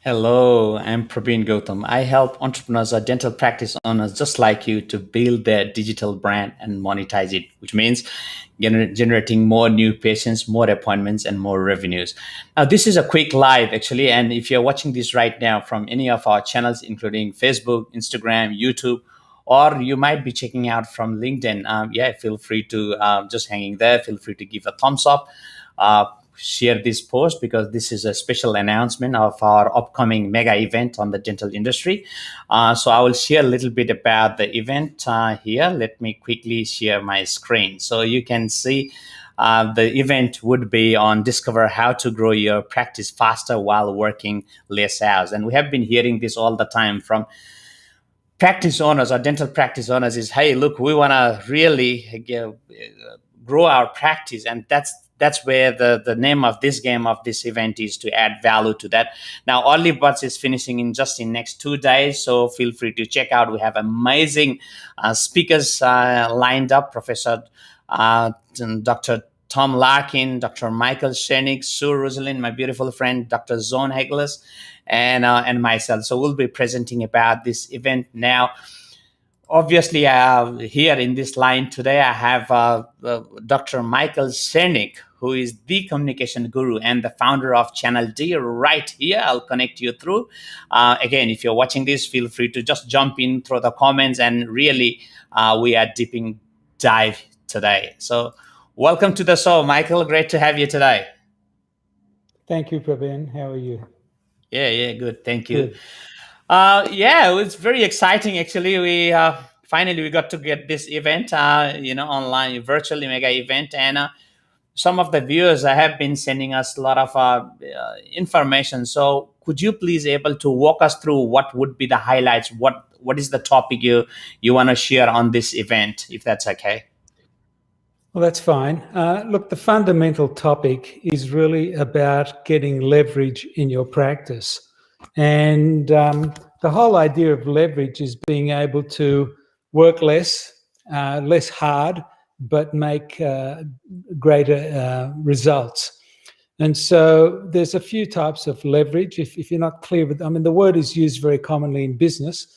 Hello, I'm Prabin Gautam. I help entrepreneurs or dental practice owners just like you to build their digital brand and monetize it, which means generating more new patients, more appointments, and more revenues. Now, this is a quick live actually, and if you're watching this right now from any of our channels, including Facebook, Instagram, YouTube, or you might be checking out from LinkedIn, yeah, feel free to just hanging there. Feel free to give a thumbs up. Uh, Share this post because this is a special announcement of our upcoming mega event on the dental industry. So I will share a little bit about the event here. Let me quickly share my screen so you can see. The event would be on discover how to grow your practice faster while working less hours. And we have been hearing this all the time from practice owners or dental practice owners is, hey, look, we want to really grow our practice, and that's where the name of this game of this event is to add value to that. Now early birds is finishing in just in next 2 days, so feel free to check out. We have amazing speakers lined up. Professor Dr. Tom Larkin, Dr. Michael Sernik, Sue Rosalind, my beautiful friend, Dr. Zone Heglis, and myself. So we'll be presenting about this event now. Obviously, here in this line today, I have Dr. Michael Sernik, who is the communication guru and the founder of Channel D. Right here, I'll connect you through. Again, if you're watching this, feel free to just jump in through the comments, and really, we are deeping dive today. So, welcome to the show, Michael. Great to have you today. Thank you, Prabin. How are you? Yeah, good. Thank you. Good. Yeah, it was very exciting. Actually, we finally we got to get this event, online, virtually mega event, and some of the viewers have been sending us a lot of information. So, could you please able to walk us through what would be the highlights? What is the topic you want to share on this event, if that's okay? Well, that's fine. Look, the fundamental topic is really about getting leverage in your practice. And the whole idea of leverage is being able to work less hard, but make greater results. And so there's a few types of leverage. If you're not clear with, I mean, the word is used very commonly in business.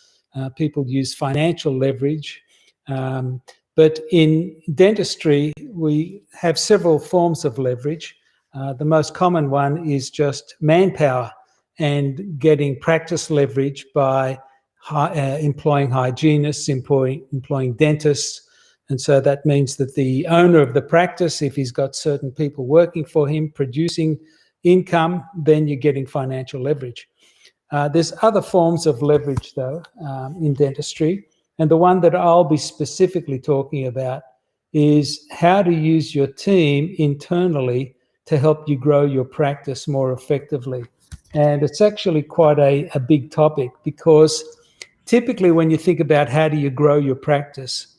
People use financial leverage. But in dentistry, we have several forms of leverage. The most common one is just manpower and getting practice leverage by employing hygienists, employing dentists. And so that means that the owner of the practice, if he's got certain people working for him, producing income, then you're getting financial leverage. There's other forms of leverage, though, in dentistry. And the one that I'll be specifically talking about is how to use your team internally to help you grow your practice more effectively. And it's actually quite a big topic, because typically when you think about how do you grow your practice,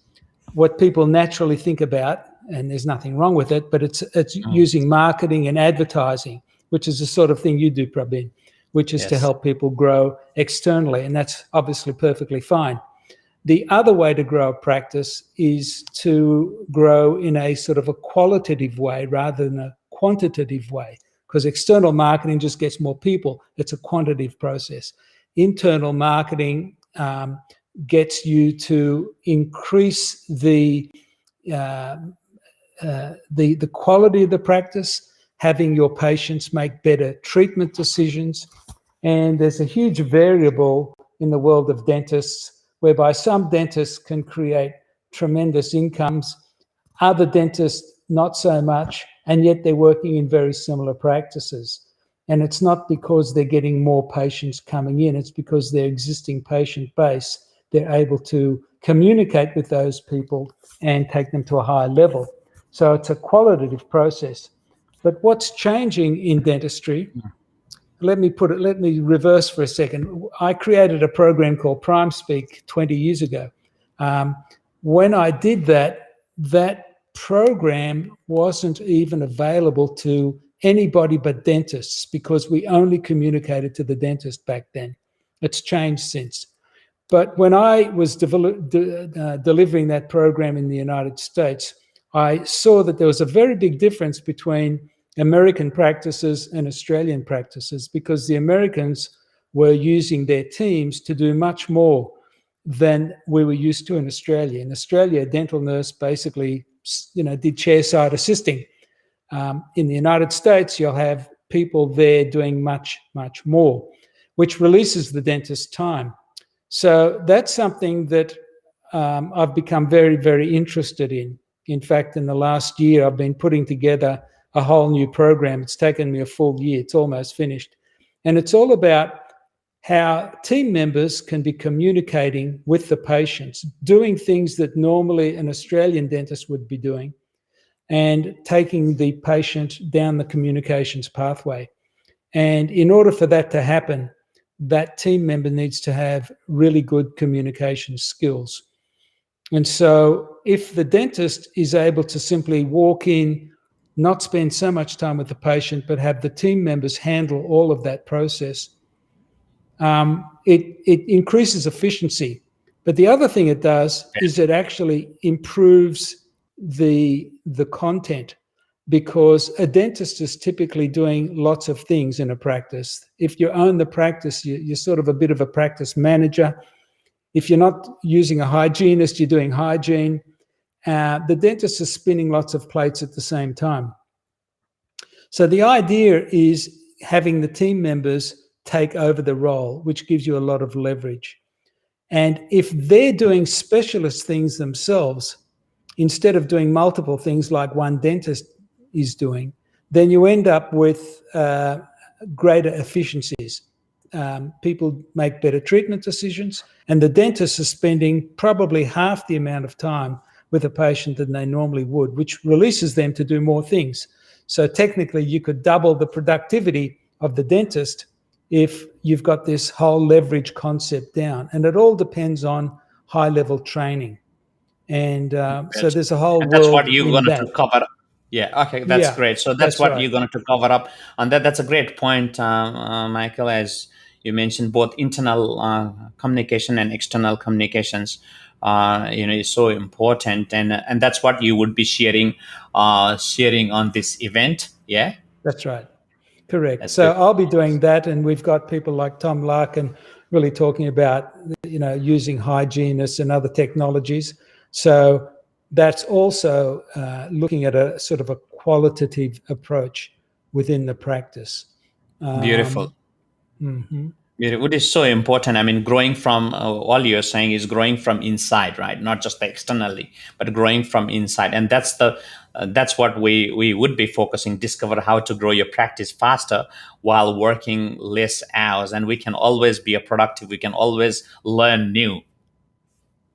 what people naturally think about, and there's nothing wrong with it, but it's using marketing and advertising, which is the sort of thing you do, Prabin, which is to help people grow externally. And that's obviously perfectly fine. The other way to grow a practice is to grow in a sort of a qualitative way rather than a quantitative way, because external marketing just gets more people. It's a quantitative process. Internal marketing gets you to increase the quality of the practice, having your patients make better treatment decisions. And there's a huge variable in the world of dentists, whereby some dentists can create tremendous incomes, other dentists not so much, and yet they're working in very similar practices. And it's not because they're getting more patients coming in, it's because their existing patient base, they're able to communicate with those people and take them to a higher level. So it's a qualitative process. But what's changing in dentistry, let me reverse for a second. I created a program called Prime Speak 20 years ago. When I did that, that program wasn't even available to anybody but dentists, because we only communicated to the dentist back then. It's changed since. But when I was delivering that program in the United States, I saw that there was a very big difference between American practices and Australian practices, because the Americans were using their teams to do much more than we were used to in Australia. In Australia, a dental nurse basically, did chairside assisting. In the United States, you'll have people there doing much, much more, which releases the dentist's time. So that's something that I've become very, very interested in. In fact, in the last year, I've been putting together a whole new program. It's taken me a full year. It's almost finished. And it's all about how team members can be communicating with the patients, doing things that normally an Australian dentist would be doing, and taking the patient down the communications pathway. And in order for that to happen, that team member needs to have really good communication skills. And so if the dentist is able to simply walk in, not spend so much time with the patient, but have the team members handle all of that process, it increases efficiency. But the other thing it does is it actually improves the content, because a dentist is typically doing lots of things in a practice. If you own the practice, you're sort of a bit of a practice manager. If you're not using a hygienist, you're doing hygiene. The dentist is spinning lots of plates at the same time. So the idea is having the team members take over the role, which gives you a lot of leverage. And if they're doing specialist things themselves, instead of doing multiple things like one dentist is doing, then you end up with greater efficiencies. People make better treatment decisions, and the dentist is spending probably half the amount of time with a patient than they normally would, which releases them to do more things. So technically, you could double the productivity of the dentist if you've got this whole leverage concept down. And it all depends on high-level training. And so there's a whole And that's what world you're in going to that. cover. Yeah, okay, that's Yeah, great. So that's that's what right. you're going to cover up on that. That's a great point, Michael, as you mentioned, both internal communication and external communications. Is so important, and that's what you would be sharing on this event. Yeah, That's right. Correct. that's So good. I'll be doing that, and we've got people like Tom Larkin really talking about, using hygienists and other technologies. So that's also looking at a sort of a qualitative approach within the practice. Beautiful. Mhm. What is so important? I mean, growing from all you're saying is growing from inside, right? Not just externally, but growing from inside, and that's what we would be focusing. Discover how to grow your practice faster while working less hours, and we can always be a productive. We can always learn new,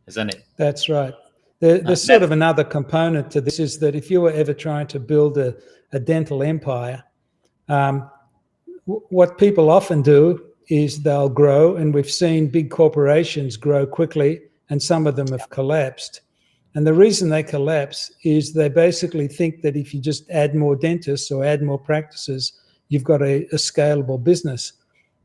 isn't it? That's right. There's sort That's of another component to this, is that if you were ever trying to build a dental empire, what people often do is they'll grow, and we've seen big corporations grow quickly, and some of them have collapsed. And the reason they collapse is they basically think that if you just add more dentists or add more practices, you've got a scalable business.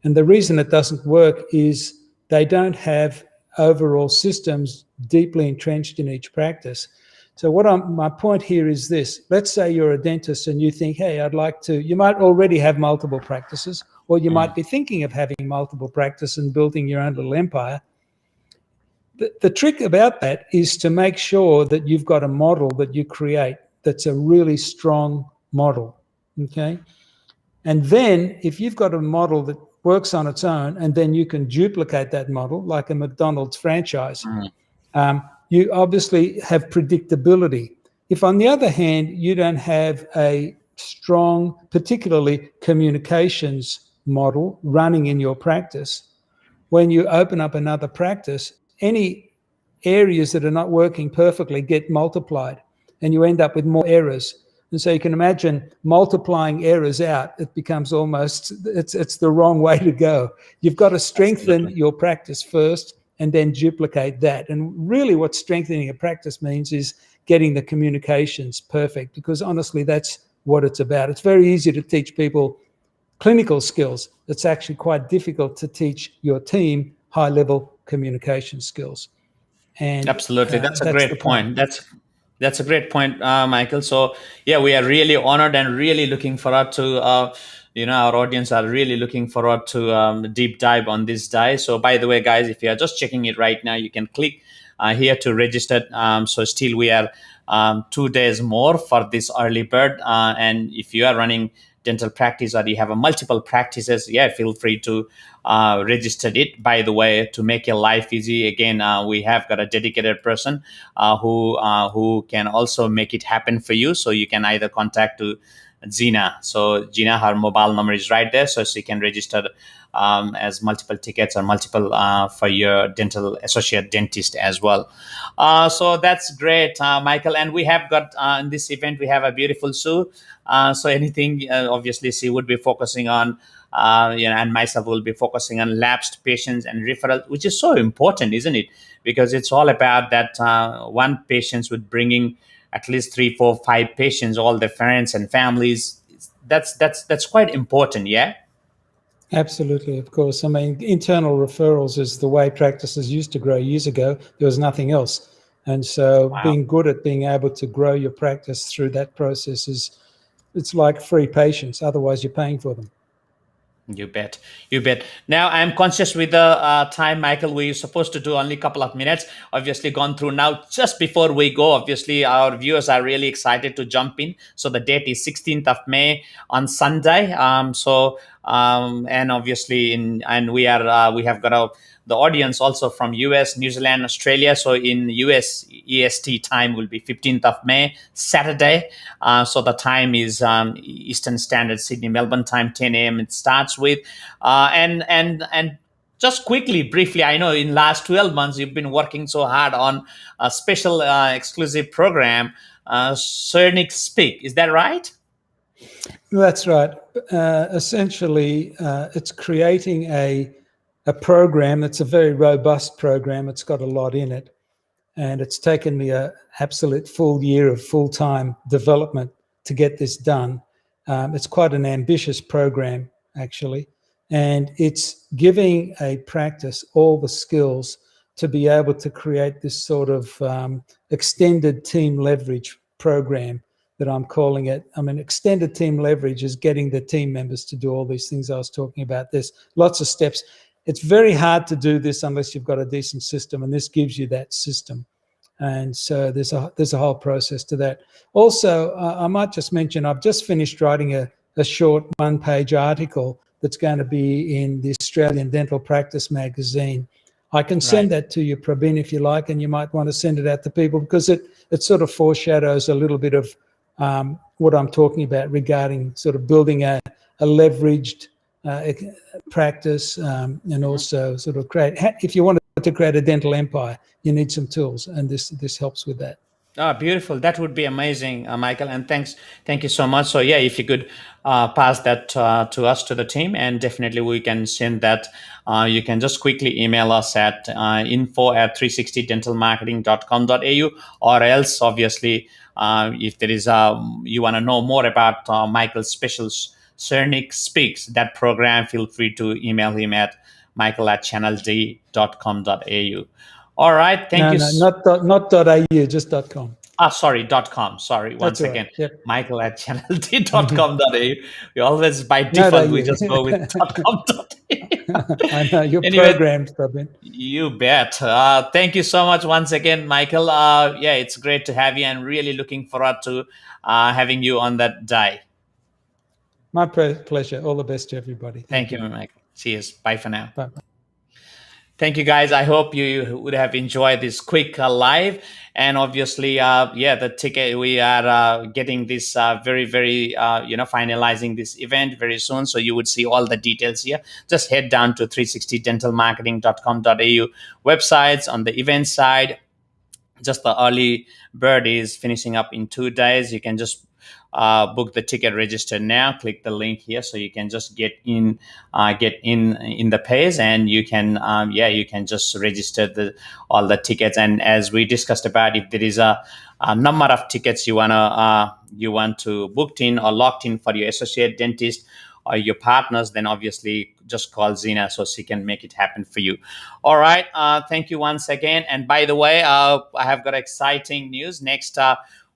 And the reason it doesn't work is they don't have overall systems deeply entrenched in each practice. So my point here is this. Let's say you're a dentist and you think, hey, you might already have multiple practices, or you might be thinking of having multiple practices and building your own little empire. The trick about that is to make sure that you've got a model that you create that's a really strong model, okay? And then if you've got a model that works on its own, and then you can duplicate that model like a McDonald's franchise, you obviously have predictability. If, on the other hand, you don't have a strong, particularly communications model running in your practice, when you open up another practice, any areas that are not working perfectly get multiplied, and you end up with more errors. And so you can imagine multiplying errors out, it becomes it's the wrong way to go. You've got to strengthen absolutely your practice first and then duplicate that. And really what strengthening a practice means is getting the communications perfect, because honestly, that's what it's about. It's very easy to teach people clinical skills. It's actually quite difficult to teach your team high-level communication skills. And Absolutely, that's a that's the great point. point. That's a great point, Michael. So yeah, we are really honored and really looking forward to our audience are really looking forward to deep dive on this die. So by the way, guys, if you are just checking it right now, you can click here to register. So still we are 2 days more for this early bird. And if you are running dental practice or you have a multiple practices, yeah, feel free to register it. By the way, to make your life easy, again, we have got a dedicated person who can also make it happen for you. So you can either contact to Gina. So Gina, her mobile number is right there, so she can register as multiple tickets or multiple for your dental associate dentist as well. So that's great, Michael. And we have got in this event we have a beautiful Sue. So anything, obviously, she would be focusing on. And myself will be focusing on lapsed patients and referral, which is so important, isn't it? Because it's all about that one patients with bringing at least three, four, five patients, all their friends and families. That's quite important, yeah. Absolutely, of course. I mean, internal referrals is the way practices used to grow years ago. There was nothing else. And so Wow. being good at being able to grow your practice through that process it's like free patients. Otherwise, you're paying for them. You bet. You bet. Now I'm conscious with the time, Michael. We're supposed to do only a couple of minutes. Obviously, gone through now. Just before we go, obviously, our viewers are really excited to jump in. So the date is 16th of May on Sunday. And obviously, we have got the audience also from US, New Zealand, Australia. So in US EST time will be 15th of May, Saturday. So the time is Eastern Standard Sydney Melbourne time, 10 a.m. It starts with, and just quickly, briefly, I know in last 12 months you've been working so hard on a special exclusive program, Sernik Speak. Is that right? That's right. Essentially, it's creating a program that's a very robust program. It's got a lot in it. And it's taken me an absolute full year of full-time development to get this done. It's quite an ambitious program, actually. And it's giving a practice all the skills to be able to create this sort of extended team leverage program that I'm calling it. I mean, extended team leverage is getting the team members to do all these things I was talking about. There's lots of steps. It's very hard to do this unless you've got a decent system, and this gives you that system. And so there's a whole process to that. Also, I might just mention I've just finished writing a short one-page article that's going to be in the Australian Dental Practice magazine. I can Right. send that to you, Prabin, if you like, and you might want to send it out to people because it sort of foreshadows a little bit of what I'm talking about regarding sort of building a leveraged practice and also sort of create, if you want to create a dental empire, you need some tools, and this helps with that. Ah, beautiful. That would be amazing, Michael. And thank you so much. So yeah, if you could pass that to us, to the team, and definitely we can send that. You can just quickly email us at info@360dentalmarketing.com.au, or else, obviously, if there is you want to know more about Michael's special Sernik Speaks, that program, feel free to email him at michael@channeld.com.au. All right. Thank No, you. no, not .au, just .com. Sorry, .com. Sorry, That's once all right. again, Yep. michael@channeld.com.au. We always, by No, default, we just go with .com.au. I know you're Anyway, programmed, Prabin. you bet. Thank you so much once again, Michael. Yeah, it's great to have you, and really looking forward to having you on that day. My pleasure. All the best to everybody. Thank Thank you, you. Michael. Cheers. Bye for now. Bye. Thank you, guys. I hope you would have enjoyed this quick live. And obviously, yeah, the ticket, we are getting this very, very, finalizing this event very soon. So you would see all the details here. Just head down to 360dentalmarketing.com.au websites on the event side. Just the early bird is finishing up in 2 days. You can just book the ticket, register now, click the link here, so you can just get in the page, and you can you can just register all the tickets. And as we discussed about, if there is a number of tickets you want to booked in or locked in for your associate dentist or your partners, then obviously just call Zena so she can make it happen for you. All right. Thank you once again. And by the way, I have got exciting news. Next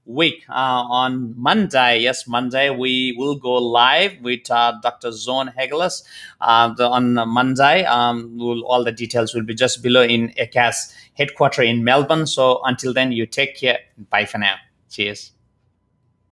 week on Monday. Yes, Monday we will go live with Dr. Zone Hegelis on Monday. All the details will be just below in ACAS headquarters in Melbourne. So until then, you take care. Bye for now. Cheers.